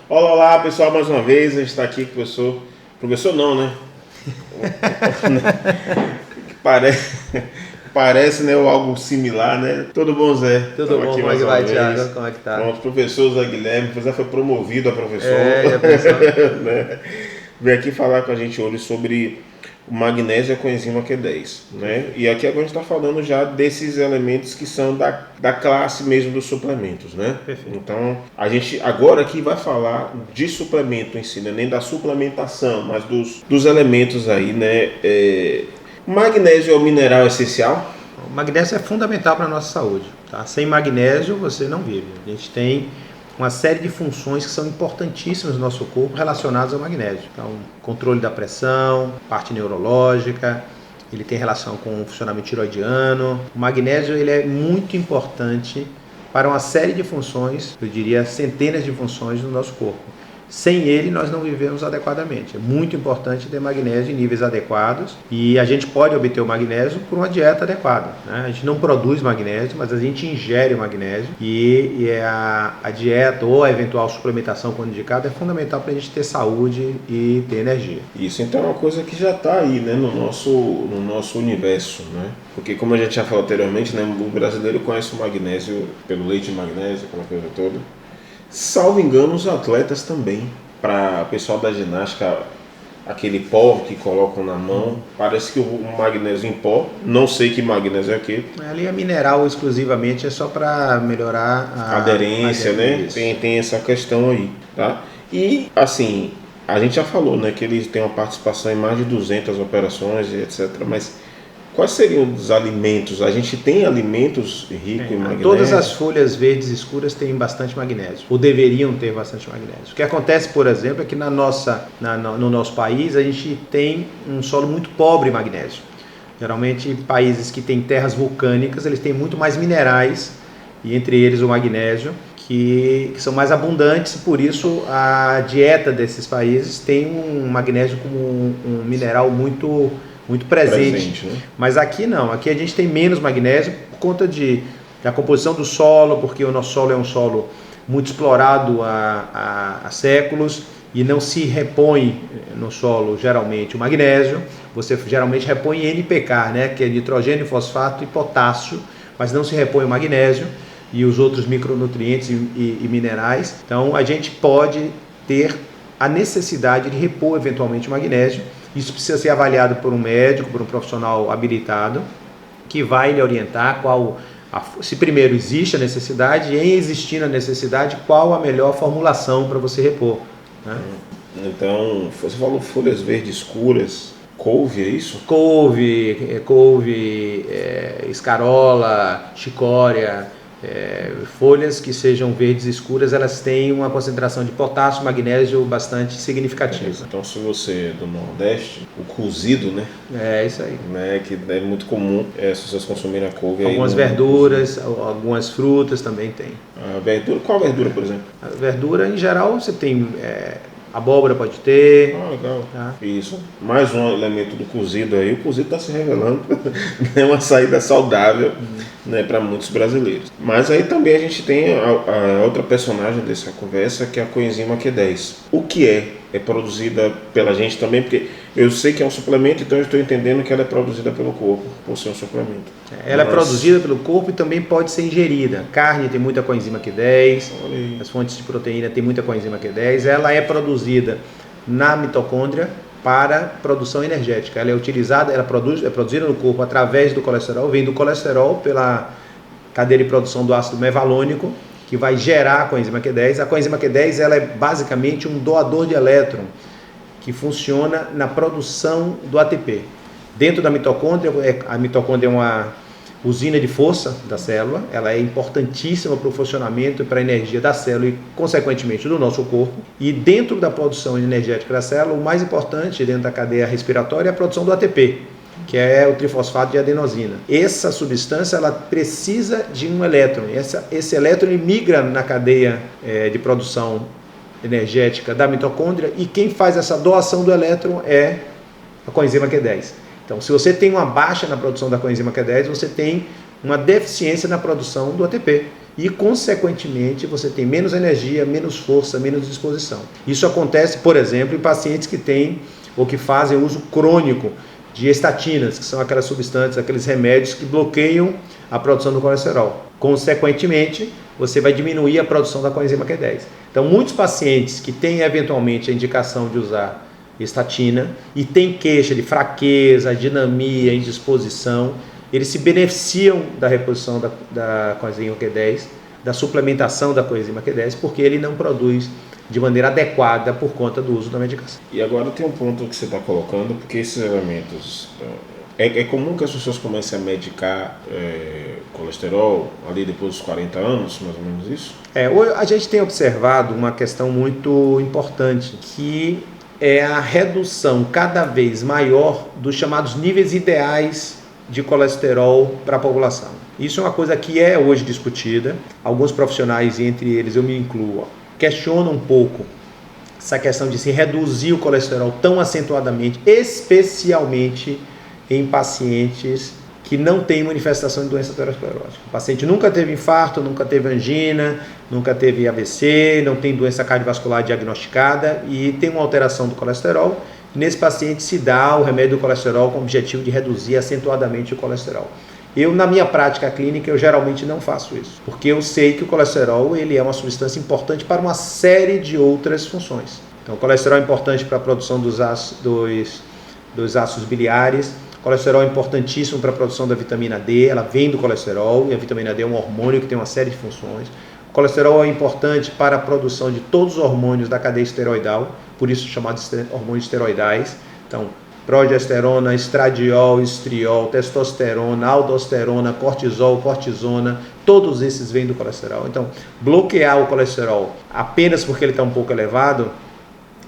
Olá, olá, pessoal, mais uma vez, a gente está aqui com o professor não, né? Que parece, né, algo similar, né? Tudo bom, Zé? Tudo Estamos bom? aqui Como é mais que uma vai, vez. Thiago? Como é que tá? Pronto, professor Zé Guilherme, já foi promovido a professor, Já pensou? né? Veio aqui falar com a gente hoje sobre o magnésio e a coenzima Q10, né? E aqui agora a gente está falando já desses elementos que são da classe mesmo dos suplementos, né? Perfeito. Então, a gente agora aqui vai falar de suplemento em si, né? Nem da suplementação, mas dos elementos aí, né? O magnésio é o mineral essencial? O magnésio é fundamental para a nossa saúde, tá? Sem magnésio você não vive. A gente tem uma série de funções que são importantíssimas no nosso corpo relacionadas ao magnésio. Então, controle da pressão, parte neurológica, ele tem relação com o funcionamento tiroidiano. O magnésio ele é muito importante para uma série de funções, eu diria centenas de funções no nosso corpo. Sem ele, nós não vivemos adequadamente. É muito importante ter magnésio em níveis adequados e a gente pode obter o magnésio por uma dieta adequada, né? A gente não produz magnésio, mas a gente ingere o magnésio e a dieta ou a eventual suplementação, quando indicada, é fundamental para a gente ter saúde e ter energia. Isso então é uma coisa que já está aí, né, no nosso universo, né? Porque como a gente já falou anteriormente, né, o brasileiro conhece o magnésio pelo leite de magnésio, aquela coisa toda. Salvo engano, os atletas também. Para o pessoal da ginástica, aquele pó que colocam na mão, parece que o magnésio em pó, não sei que magnésio é aquele. Ali é mineral exclusivamente, é só para melhorar a Aderência, né? Tem essa questão aí, tá? E, assim, a gente já falou, né, que eles têm uma participação em mais de 200 operações e etc, mas quais seriam os alimentos? A gente tem alimentos ricos em magnésio? Todas as folhas verdes escuras têm bastante magnésio, ou deveriam ter bastante magnésio. O que acontece, por exemplo, é que no nosso país a gente tem um solo muito pobre em magnésio. Geralmente, países que têm terras vulcânicas, eles têm muito mais minerais, e entre eles o magnésio, que são mais abundantes, e por isso a dieta desses países tem um magnésio como um mineral muito presente, né? Mas aqui não, aqui a gente tem menos magnésio por conta da composição do solo, porque o nosso solo é um solo muito explorado há séculos e não se repõe no solo geralmente o magnésio, você geralmente repõe NPK, né, que é nitrogênio, fosfato e potássio, mas não se repõe o magnésio e os outros micronutrientes e minerais. Então a gente pode ter a necessidade de repor eventualmente o magnésio. Isso precisa ser avaliado por um médico, por um profissional habilitado, que vai lhe orientar se primeiro existe a necessidade e em existindo a necessidade, qual a melhor formulação para você repor, né? Então, você falou folhas verdes escuras, couve, é isso? Couve, escarola, chicória, folhas que sejam verdes escuras, elas têm uma concentração de potássio e magnésio bastante significativa. Então, se você é do Nordeste, o cozido, né? É isso aí. Né, que é muito comum as pessoas consumirem a couve. Algumas verduras, algumas frutas também tem. A verdura, qual verdura, por exemplo? A verdura, em geral, você tem abóbora, pode ter. Ah, legal. Tá? Isso. Mais um elemento do cozido aí. O cozido está se revelando é uma saída saudável, né, para muitos brasileiros. Mas aí também a gente tem a outra personagem dessa conversa, que é a coenzima Q10. O que é produzida pela gente também, porque eu sei que é um suplemento, então eu estou entendendo que ela é produzida pelo corpo, por ser um suplemento. Ela é produzida pelo corpo e também pode ser ingerida. Carne tem muita coenzima Q10, as fontes de proteína tem muita coenzima Q10. Ela é produzida na mitocôndria para produção energética. Ela é utilizada, é produzida no corpo através do colesterol, vem do colesterol pela cadeia de produção do ácido mevalônico, que vai gerar a coenzima Q10. A coenzima Q10 ela é basicamente um doador de elétron que funciona na produção do ATP. Dentro da mitocôndria, a mitocôndria é uma usina de força da célula, ela é importantíssima para o funcionamento e para a energia da célula e, consequentemente, do nosso corpo. E dentro da produção energética da célula, o mais importante dentro da cadeia respiratória é a produção do ATP, que é o trifosfato de adenosina. Essa substância ela precisa de um elétron. Esse elétron migra na cadeia de produção energética da mitocôndria e quem faz essa doação do elétron é a coenzima Q10. Então, se você tem uma baixa na produção da coenzima Q10, você tem uma deficiência na produção do ATP. e, consequentemente, você tem menos energia, menos força, menos disposição. Isso acontece, por exemplo, em pacientes que têm ou que fazem uso crônico de estatinas, que são aquelas substâncias, aqueles remédios que bloqueiam a produção do colesterol. Consequentemente, você vai diminuir a produção da coenzima Q10. Então, muitos pacientes que têm eventualmente a indicação de usar estatina e têm queixa de fraqueza, dinamia, indisposição, eles se beneficiam da reposição da coenzima Q10, da suplementação da coenzima Q10, porque ele não produz de maneira adequada por conta do uso da medicação. E agora tem um ponto que você está colocando, porque esses elementos... É comum que as pessoas comecem a medicar colesterol ali depois dos 40 anos, mais ou menos isso? A gente tem observado uma questão muito importante, que é a redução cada vez maior dos chamados níveis ideais de colesterol para a população. Isso é uma coisa que é hoje discutida. Alguns profissionais, entre eles eu me incluo, questionam um pouco essa questão de se reduzir o colesterol tão acentuadamente, especialmente em pacientes que não têm manifestação de doença aterosclerótica. O paciente nunca teve infarto, nunca teve angina, nunca teve AVC, não tem doença cardiovascular diagnosticada e tem uma alteração do colesterol. Nesse paciente se dá o remédio do colesterol com o objetivo de reduzir acentuadamente o colesterol. Eu, na minha prática clínica, eu geralmente não faço isso, porque eu sei que o colesterol ele é uma substância importante para uma série de outras funções. Então, o colesterol é importante para a produção dos ácidos biliares. O colesterol é importantíssimo para a produção da vitamina D, ela vem do colesterol, e a vitamina D é um hormônio que tem uma série de funções. O colesterol é importante para a produção de todos os hormônios da cadeia esteroidal, por isso chamados hormônios esteroidais. Então, progesterona, estradiol, estriol, testosterona, aldosterona, cortisol, cortisona, todos esses vêm do colesterol. Então, bloquear o colesterol apenas porque ele está um pouco elevado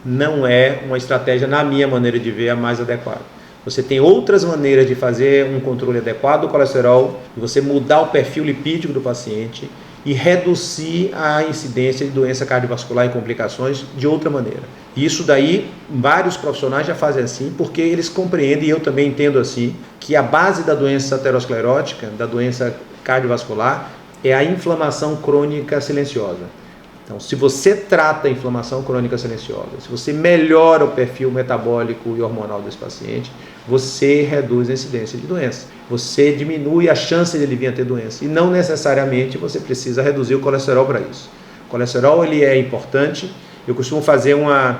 não é uma estratégia, na minha maneira de ver, a mais adequada. Você tem outras maneiras de fazer um controle adequado do colesterol, de você mudar o perfil lipídico do paciente e reduzir a incidência de doença cardiovascular e complicações de outra maneira. Isso daí, vários profissionais já fazem assim, porque eles compreendem, e eu também entendo assim, que a base da doença aterosclerótica, da doença cardiovascular, é a inflamação crônica silenciosa. Então, se você trata a inflamação crônica silenciosa, se você melhora o perfil metabólico e hormonal desse paciente, você reduz a incidência de doença. Você diminui a chance de ele vir a ter doença. E não necessariamente você precisa reduzir o colesterol para isso. O colesterol ele é importante. Eu costumo fazer uma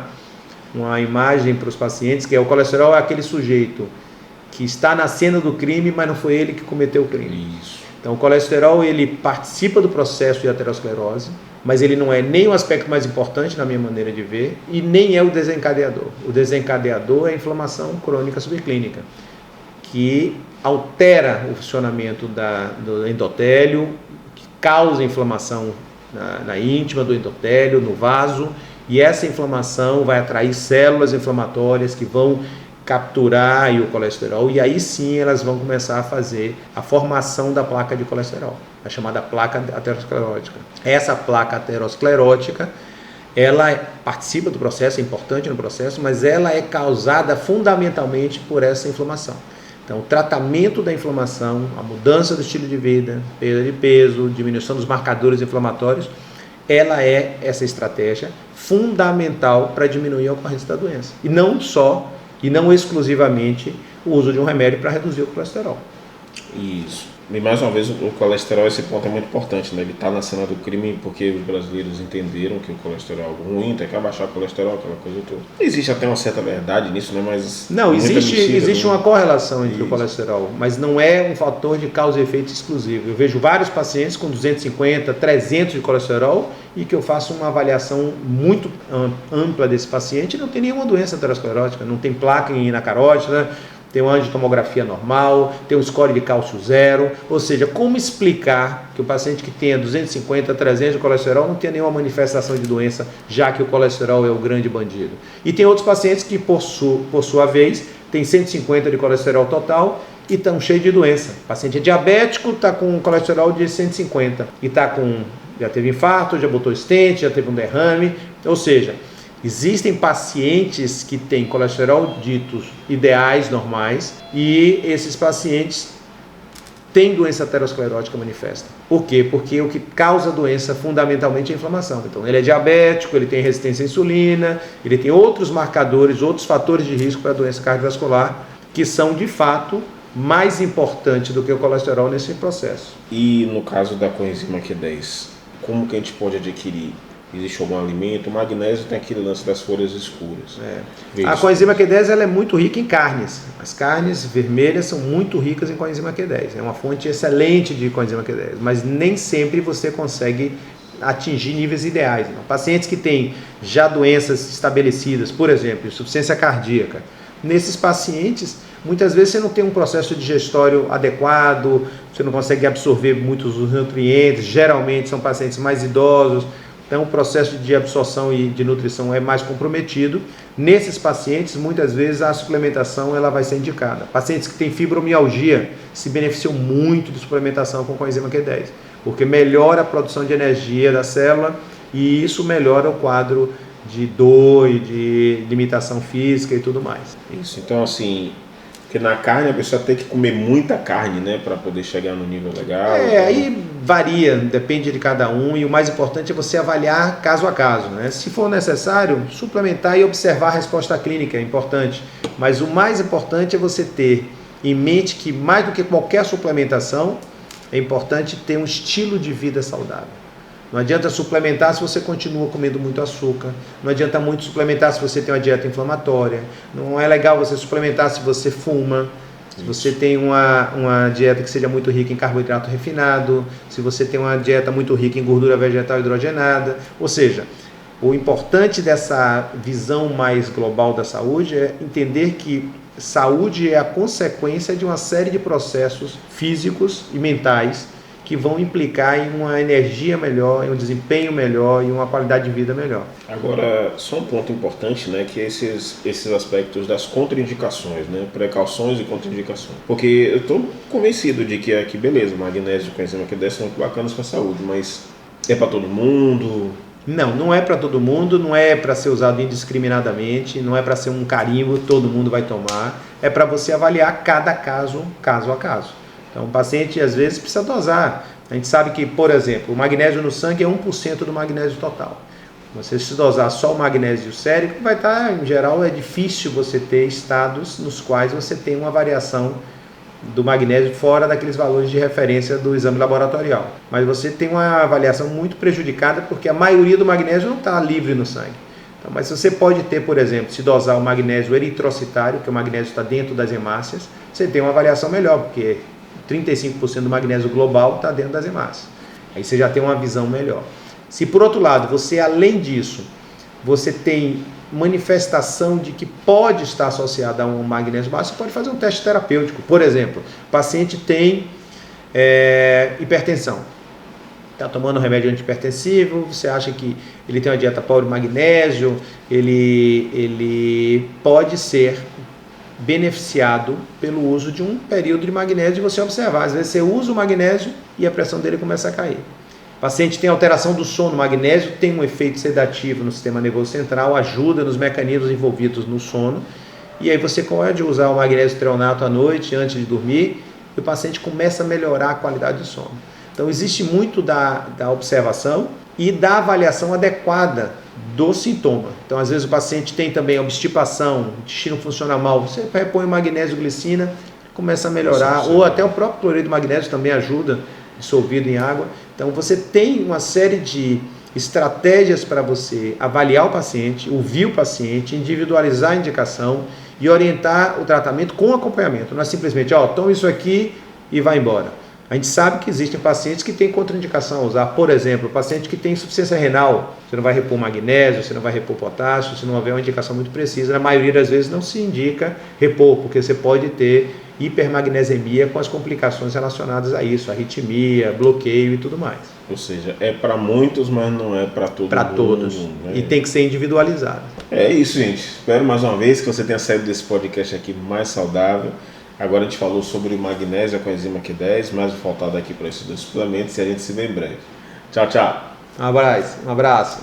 imagem para os pacientes, que é o colesterol é aquele sujeito que está na cena do crime, mas não foi ele que cometeu o crime. Isso. Então, o colesterol ele participa do processo de aterosclerose, mas ele não é nem o aspecto mais importante na minha maneira de ver e nem é o desencadeador. O desencadeador é a inflamação crônica subclínica, que altera o funcionamento do endotélio, que causa inflamação na íntima do endotélio, no vaso, e essa inflamação vai atrair células inflamatórias que vão capturar o colesterol, e aí sim elas vão começar a fazer a formação da placa de colesterol, a chamada placa aterosclerótica. Essa placa aterosclerótica, ela participa do processo, é importante no processo, mas ela é causada fundamentalmente por essa inflamação. Então, o tratamento da inflamação, a mudança do estilo de vida, perda de peso, diminuição dos marcadores inflamatórios, ela é essa estratégia fundamental para diminuir a ocorrência da doença. E não exclusivamente o uso de um remédio para reduzir o colesterol. Isso. E mais uma vez, o colesterol, esse ponto é muito importante, né? Ele está na cena do crime porque os brasileiros entenderam que o colesterol é algo ruim, tem que abaixar o colesterol, aquela coisa toda. Existe até uma certa verdade nisso, né? Mas não, existe uma correlação entre isso. O colesterol, mas não é um fator de causa e efeito exclusivo. Eu vejo vários pacientes com 250, 300 de colesterol e que eu faço uma avaliação muito ampla desse paciente e não tem nenhuma doença aterosclerótica, não tem placa na carótida, tem uma angiotomografia normal, tem um score de cálcio zero, ou seja, como explicar que o paciente que tenha 250, 300 de colesterol não tenha nenhuma manifestação de doença, já que o colesterol é o grande bandido. E tem outros pacientes que, por sua vez, tem 150 de colesterol total e estão cheios de doença. O paciente é diabético, está com colesterol de 150 e já teve infarto, já botou stent, já teve um derrame, ou seja, existem pacientes que têm colesterol ditos ideais, normais, e esses pacientes tem doença aterosclerótica manifesta. Por quê? Porque o que causa a doença fundamentalmente é a inflamação. Então, ele é diabético, ele tem resistência à insulina, ele tem outros marcadores, outros fatores de risco para a doença cardiovascular, que são, de fato, mais importantes do que o colesterol nesse processo. E no caso da coenzima Q10, como que a gente pode adquirir? Existe algum alimento? O magnésio tem aquele lance das folhas escuras. A coenzima Q10 ela é muito rica em carnes. As carnes vermelhas são muito ricas em coenzima Q10. É uma fonte excelente de coenzima Q10, mas nem sempre você consegue atingir níveis ideais. Então, pacientes que têm já doenças estabelecidas, por exemplo, insuficiência cardíaca, nesses pacientes, muitas vezes você não tem um processo digestório adequado, você não consegue absorver muitos dos nutrientes, geralmente são pacientes mais idosos, então o processo de absorção e de nutrição é mais comprometido. Nesses pacientes, muitas vezes a suplementação ela vai ser indicada. Pacientes que têm fibromialgia se beneficiam muito de suplementação com coenzima Q10, porque melhora a produção de energia da célula e isso melhora o quadro de dor e de limitação física e tudo mais. Isso, então assim, porque na carne a pessoa tem que comer muita carne, né, para poder chegar no nível legal. Aí varia, depende de cada um, e o mais importante é você avaliar caso a caso, né? Se for necessário, suplementar e observar a resposta clínica é importante, mas o mais importante é você ter em mente que mais do que qualquer suplementação, é importante ter um estilo de vida saudável. Não adianta suplementar se você continua comendo muito açúcar. Não adianta muito suplementar se você tem uma dieta inflamatória. Não é legal você suplementar se você fuma. Se você tem uma dieta que seja muito rica em carboidrato refinado. Se você tem uma dieta muito rica em gordura vegetal hidrogenada. Ou seja, o importante dessa visão mais global da saúde é entender que saúde é a consequência de uma série de processos físicos e mentais que vão implicar em uma energia melhor, em um desempenho melhor e uma qualidade de vida melhor. Agora, só um ponto importante, né, que é esses aspectos das contraindicações, né, precauções e contraindicações. Porque eu estou convencido de que beleza, magnésio com enzima Q10 são muito bacanas para a saúde, mas é para todo mundo? Não é para todo mundo, não é para ser usado indiscriminadamente, não é para ser um carimbo, todo mundo vai tomar, é para você avaliar cada caso, caso a caso. Então, o paciente, às vezes, precisa dosar. A gente sabe que, por exemplo, o magnésio no sangue é 1% do magnésio total. Você se dosar só o magnésio sérico, vai estar, em geral, é difícil você ter estados nos quais você tem uma variação do magnésio fora daqueles valores de referência do exame laboratorial. Mas você tem uma avaliação muito prejudicada porque a maioria do magnésio não está livre no sangue. Então, mas você pode ter, por exemplo, se dosar o magnésio eritrocitário, que o magnésio está dentro das hemácias, você tem uma avaliação melhor, porque 35% do magnésio global está dentro das hemácias. Aí você já tem uma visão melhor. Se por outro lado, você além disso, você tem manifestação de que pode estar associada a um magnésio baixo, você pode fazer um teste terapêutico. Por exemplo, o paciente tem hipertensão. Está tomando remédio antihipertensivo, você acha que ele tem uma dieta pobre de magnésio, ele pode ser beneficiado pelo uso de um período de magnésio e você observar. Às vezes você usa o magnésio e a pressão dele começa a cair. O paciente tem alteração do sono. O magnésio tem um efeito sedativo no sistema nervoso central, ajuda nos mecanismos envolvidos no sono. E aí você pode usar o magnésio treonato à noite, antes de dormir, e o paciente começa a melhorar a qualidade do sono. Então existe muito da observação e da avaliação adequada do sintoma. Então, às vezes o paciente tem também obstipação, o intestino funciona mal, você repõe magnésio glicina, começa a melhorar, ou até o próprio cloreto de magnésio também ajuda, dissolvido em água. Então, você tem uma série de estratégias para você avaliar o paciente, ouvir o paciente, individualizar a indicação e orientar o tratamento com acompanhamento. Não é simplesmente, toma isso aqui e vai embora. A gente sabe que existem pacientes que têm contraindicação a usar, por exemplo, paciente que tem insuficiência renal, você não vai repor magnésio, você não vai repor potássio, se não houver uma indicação muito precisa, na maioria das vezes não se indica repor, porque você pode ter hipermagnesemia com as complicações relacionadas a isso, arritmia, bloqueio e tudo mais. Ou seja, é para muitos, mas não é para todo mundo. Para todos, né? E tem que ser individualizado. É isso, gente. Espero mais uma vez que você tenha saído desse podcast aqui mais saudável. Agora a gente falou sobre o magnésio com a enzima Q10, mais faltado aqui para esses dois suplementos e a gente se vê em breve. Tchau, tchau. Um abraço.